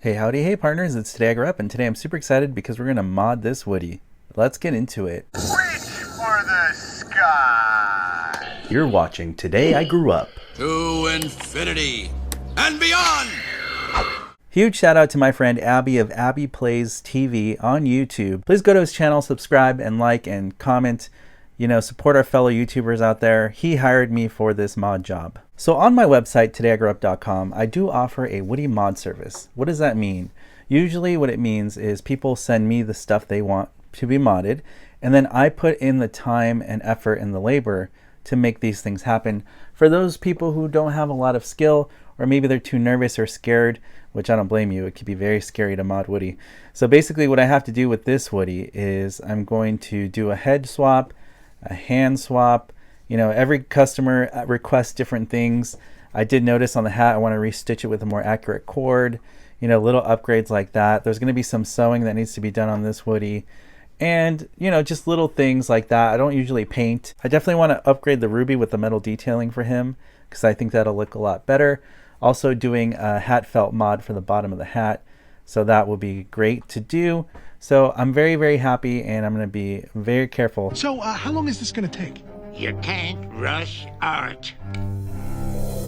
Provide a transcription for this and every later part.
Hey howdy, hey partners, it's Today I Grew Up, and today I'm super excited because we're going to mod this Woody. Let's get into it. Reach for the sky! You're watching Today I Grew Up. To infinity and beyond! Huge shout out to my friend Abby of Abby Plays TV on YouTube. Please go to his channel, subscribe, and like and comment. Support our fellow YouTubers out there. He hired me for this mod job. So on my website, TodayIGrewUp.com, I do offer a Woody mod service. What does that mean? Usually what it means is people send me the stuff they want to be modded, and then I put in the time and effort and the labor to make these things happen. For those people who don't have a lot of skill, or maybe they're too nervous or scared, which I don't blame you, it could be very scary to mod Woody. So basically what I have to do with this Woody is I'm going to do a head swap, a hand swap. Every customer requests different things. I did notice on the hat I want to restitch it with a more accurate cord, little upgrades like that. There's going to be some sewing that needs to be done on this Woody, and just little things like that. I don't usually paint. I definitely want to upgrade the ruby with the metal detailing for him because I think that'll look a lot better. Also doing a hat felt mod for the bottom of the hat, so that will be great to do. So I'm very, very happy, and I'm going to be very careful. So how long is this going to take? You can't rush art.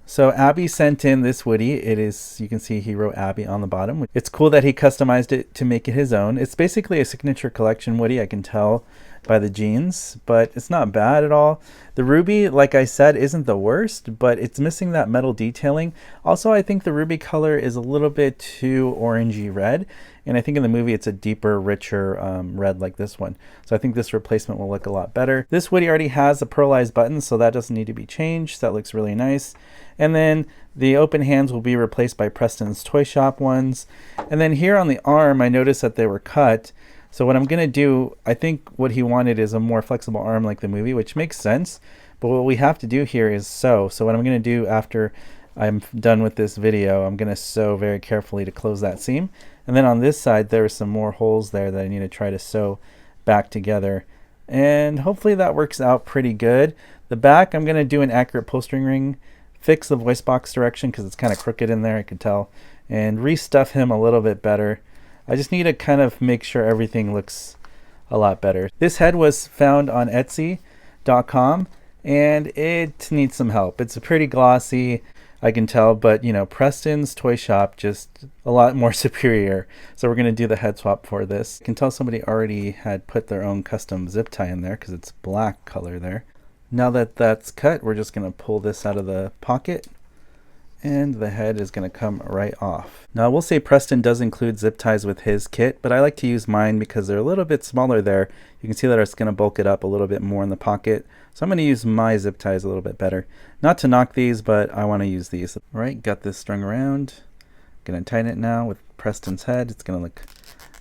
So Abby sent in this Woody. It is, you can see he wrote Abby on the bottom. It's cool that he customized it to make it his own. It's basically a signature collection Woody, I can tell by the jeans, but it's not bad at all. The ruby, like I said, isn't the worst, but it's missing that metal detailing. Also, I think the ruby color is a little bit too orangey red, and I think in the movie it's a deeper, richer red like this one. So I think this replacement will look a lot better. This Woody already has a pearlized button, so that doesn't need to be changed. That looks really nice. And then the open hands will be replaced by Preston's Toy Shop ones. And then here on the arm, I noticed that they were cut. So what I'm going to do, I think what he wanted is a more flexible arm like the movie, which makes sense. But what we have to do here is sew. So what I'm going to do after I'm done with this video, I'm going to sew very carefully to close that seam. And then on this side, there are some more holes there that I need to try to sew back together. And hopefully that works out pretty good. The back, I'm going to do an accurate upholstering ring, fix the voice box direction because it's kind of crooked in there, I can tell, and restuff him a little bit better. I just need to kind of make sure everything looks a lot better. This head was found on Etsy.com and it needs some help. It's pretty glossy, I can tell, but Preston's Toy Shop just a lot more superior. So we're going to do the head swap for this. I can tell somebody already had put their own custom zip tie in there because it's black color there. Now that that's cut, we're just going to pull this out of the pocket, and the head is going to come right off. Now I will say Preston does include zip ties with his kit, but I like to use mine because they're a little bit smaller there. You can see that it's going to bulk it up a little bit more in the pocket. So I'm going to use my zip ties a little bit better. Not to knock these, but I want to use these. All right, got this strung around. Going to tighten it now with Preston's head. It's going to look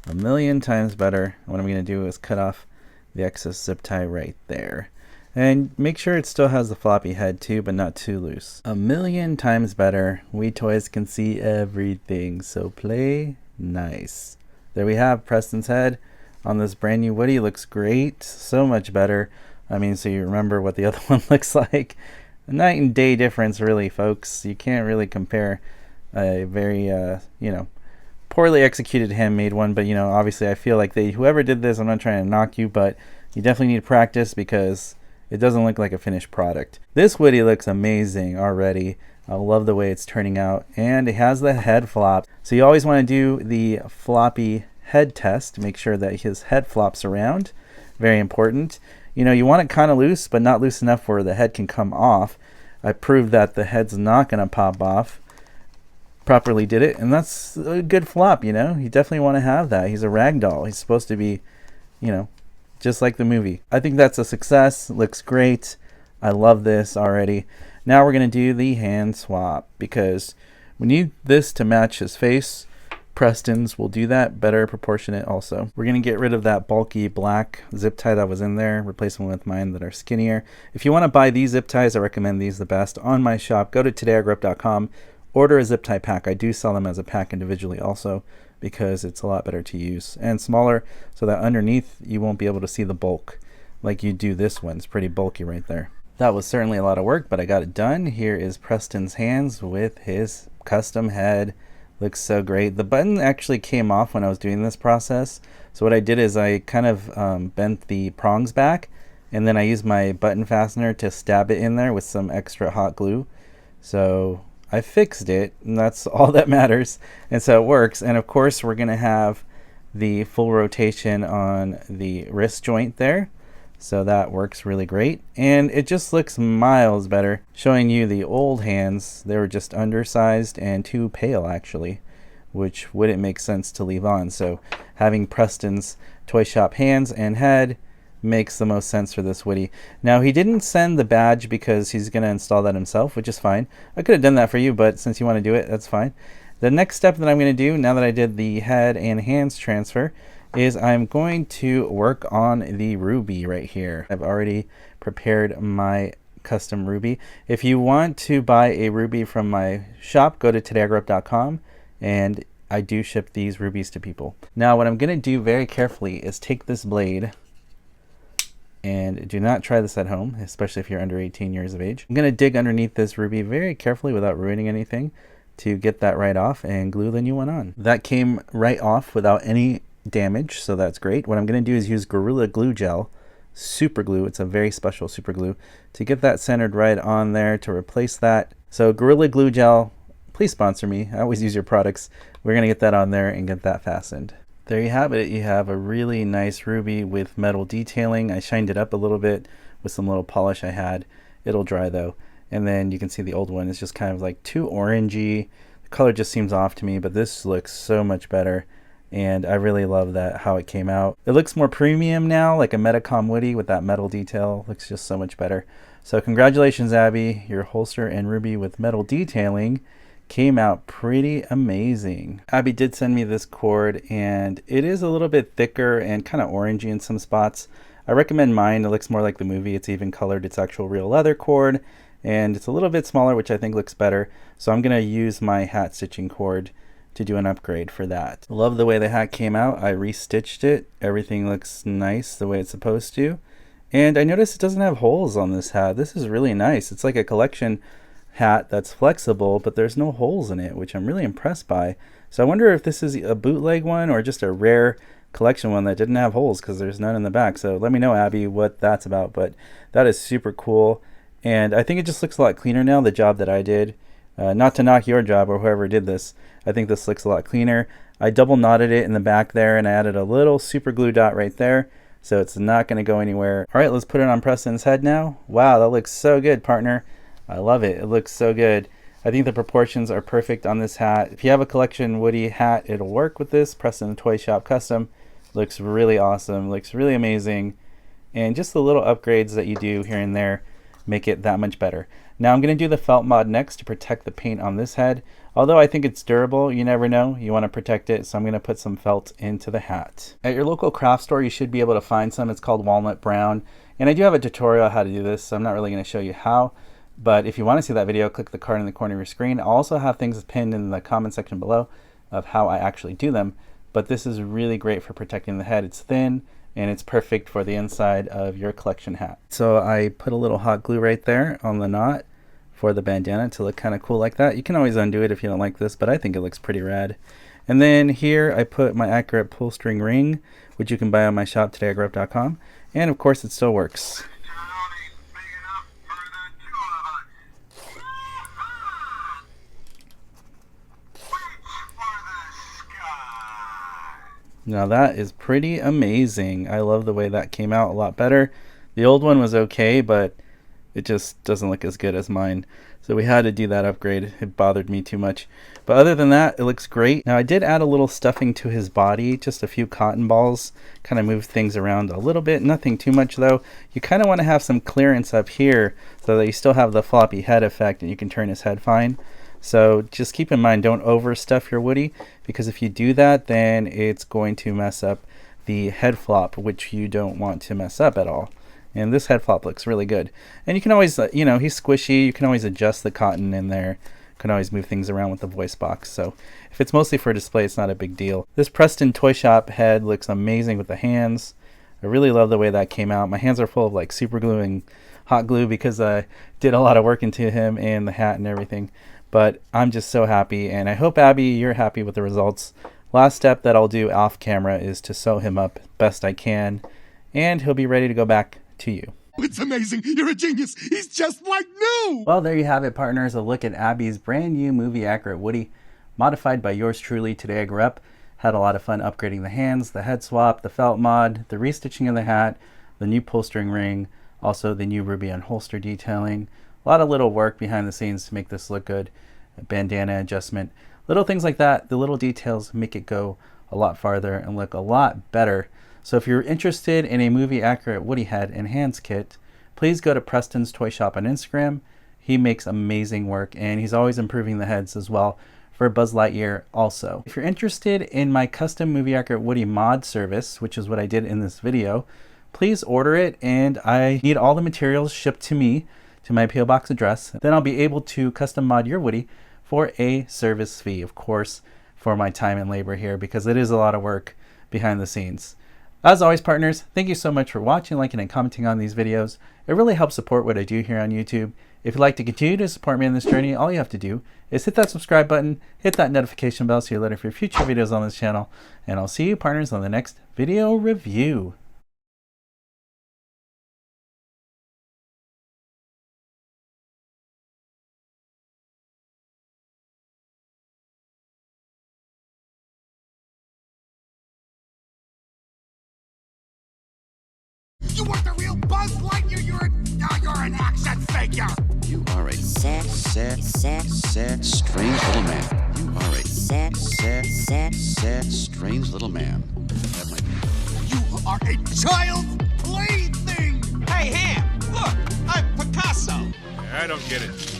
a million times better. What I'm going to do is cut off the excess zip tie right there. And make sure it still has the floppy head too, but not too loose. A million times better. We toys can see everything, so play nice. There we have Preston's head on this brand new Woody. Looks great, so much better. I mean, so you remember what the other one looks like. A night and day difference, really, folks. You can't really compare a very, poorly executed handmade one, but obviously I feel like whoever did this, I'm not trying to knock you, but you definitely need practice because it doesn't look like a finished product. This Woody looks amazing already. I love the way it's turning out, and it has the head flop. So you always want to do the floppy head test. Make sure that his head flops around. Very important. You want it kind of loose, but not loose enough where the head can come off. I proved that the head's not going to pop off. Properly did it, and that's a good flop. You definitely want to have that. He's a rag doll. He's supposed to be, just like the movie. I think that's a success. Looks great. I love this already. Now we're going to do the hand swap because we need this to match his face. Preston's will do that, better proportionate also. We're going to get rid of that bulky black zip tie that was in there, replace them with mine that are skinnier. If you want to buy these zip ties, I recommend these the best on my shop. Go to TodayIGrewUp.com, order a zip tie pack. I do sell them as a pack individually also, because it's a lot better to use and smaller, so that underneath you won't be able to see the bulk like you do this one. It's pretty bulky right there. That was certainly a lot of work, but I got it done. Here is Preston's hands with his custom head. Looks so great. The button actually came off when I was doing this process. So what I did is I kind of bent the prongs back, and then I used my button fastener to stab it in there with some extra hot glue. So I fixed it, and that's all that matters. And so it works. And of course we're going to have the full rotation on the wrist joint there. So that works really great, and it just looks miles better. Showing you the old hands, they were just undersized and too pale actually, which wouldn't make sense to leave on. So having Preston's toy shop hands and head makes the most sense for this Woody. Now he didn't send the badge because he's going to install that himself, which is fine. I could have done that for you, but since you want to do it, that's fine. The next step that I'm going to do, now that I did the head and hands transfer, is I'm going to work on the ruby right here. I've already prepared my custom ruby. If you want to buy a ruby from my shop, go to TodayIGrewUP.com, and I do ship these rubies to people. Now what I'm going to do very carefully is take this blade, and do not try this at home, especially if you're under 18 years of age. I'm going to dig underneath this ruby very carefully without ruining anything to get that right off and glue the new one on. That came right off without any damage, so that's great. What I'm going to do is use Gorilla Glue Gel, super glue. It's a very special super glue to get that centered right on there to replace that. So Gorilla Glue Gel, please sponsor me. I always use your products. We're going to get that on there and get that fastened. There you have it. You have a really nice ruby with metal detailing. I shined it up a little bit with some little polish I had. It'll dry though. And then you can see the old one is just kind of like too orangey. The color just seems off to me, but this looks so much better. And I really love that, how it came out. It looks more premium now, like a Metacom Woody with that metal detail. Looks just so much better. So congratulations, Abby. Your holster and ruby with metal detailing came out pretty amazing. Abby did send me this cord, and it is a little bit thicker and kind of orangey in some spots. I recommend mine. It looks more like the movie. It's even colored. It's actual real leather cord, and it's a little bit smaller, which I think looks better. So I'm going to use my hat stitching cord to do an upgrade for that. Love the way the hat came out. I restitched it. Everything looks nice the way it's supposed to. And I noticed it doesn't have holes on this hat. This is really nice. It's like a collection hat that's flexible, but there's no holes in it, which I'm really impressed by. So I wonder if this is a bootleg one or just a rare collection one that didn't have holes, because there's none in the back. So let me know, Abby, what that's about. But that is super cool. And I think it just looks a lot cleaner now, the job that I did. Not to knock your job or whoever did this. I think this looks a lot cleaner. I double knotted it in the back there, and I added a little super glue dot right there, so it's not going to go anywhere. All right, let's put it on Preston's head now. Wow, that looks so good, partner. I love it. It looks so good. I think the proportions are perfect on this hat. If you have a collection Woody hat, it'll work with this. Preston Toy Shop Custom. Looks really awesome. Looks really amazing. And just the little upgrades that you do here and there make it that much better. Now I'm going to do the felt mod next to protect the paint on this head. Although I think it's durable, you never know. You want to protect it, so I'm going to put some felt into the hat. At your local craft store, you should be able to find some. It's called Walnut Brown. And I do have a tutorial on how to do this, so I'm not really going to show you how. But if you want to see that video, click the card in the corner of your screen. I'll also have things pinned in the comment section below of how I actually do them. But this is really great for protecting the head. It's thin, and it's perfect for the inside of your collection hat. So I put a little hot glue right there on the knot for the bandana to look kind of cool like that. You can always undo it if you don't like this, but I think it looks pretty rad. And then here I put my accurate pull string ring, which you can buy on my shop, TodayIGrewUP.com. And of course it still works. Now that is pretty amazing. I love the way that came out a lot better. The old one was okay, but it just doesn't look as good as mine. So we had to do that upgrade. It bothered me too much. But other than that, it looks great. Now I did add a little stuffing to his body, just a few cotton balls, kind of moved things around a little bit. Nothing too much though. You kind of want to have some clearance up here so that you still have the floppy head effect and you can turn his head fine. So just keep in mind, don't overstuff your Woody, because if you do that, then it's going to mess up the head flop, which you don't want to mess up at all. And this head flop looks really good. And you can always, you know, he's squishy. You can always adjust the cotton in there. You can always move things around with the voice box. So if it's mostly for display, it's not a big deal. This Preston Toy Shop head looks amazing with the hands. I really love the way that came out. My hands are full of like super glue and hot glue because I did a lot of work into him and the hat and everything. But I'm just so happy, and I hope, Abby, you're happy with the results. Last step that I'll do off camera is to sew him up best I can, and he'll be ready to go back to you. It's amazing. You're a genius. He's just like new. Well, there you have it, partners. A look at Abby's brand new movie accurate Woody, modified by yours truly, Today I Grew Up. Had a lot of fun upgrading the hands, the head swap, the felt mod, the restitching of the hat, the new polstering ring, also the new ruby on holster detailing. A lot of little work behind the scenes to make this look good. A bandana adjustment, little things like that. The little details make it go a lot farther and look a lot better. So if you're interested in a movie accurate Woody head and hands kit, please go to Preston's Toy Shop on Instagram. He makes amazing work, and he's always improving the heads as well for Buzz Lightyear also. If you're interested in my custom movie accurate Woody mod service, which is what I did in this video, please order it, and I need all the materials shipped to me, to my PO Box address. Then I'll be able to custom mod your Woody for a service fee, of course, for my time and labor here, because it is a lot of work behind the scenes. As always, partners, thank you so much for watching, liking, and commenting on these videos. It really helps support what I do here on YouTube. If you'd like to continue to support me in this journey, all you have to do is hit that subscribe button, hit that notification bell so you're alerted for future videos on this channel, and I'll see you, partners, on the next video review. You weren't the real Buzz Lightyear. You're an action figure. You are a sad, strange little man. You are a sad, strange little man. That might be. You are a child's plaything. Hey, Ham, look, I'm Picasso. I don't get it.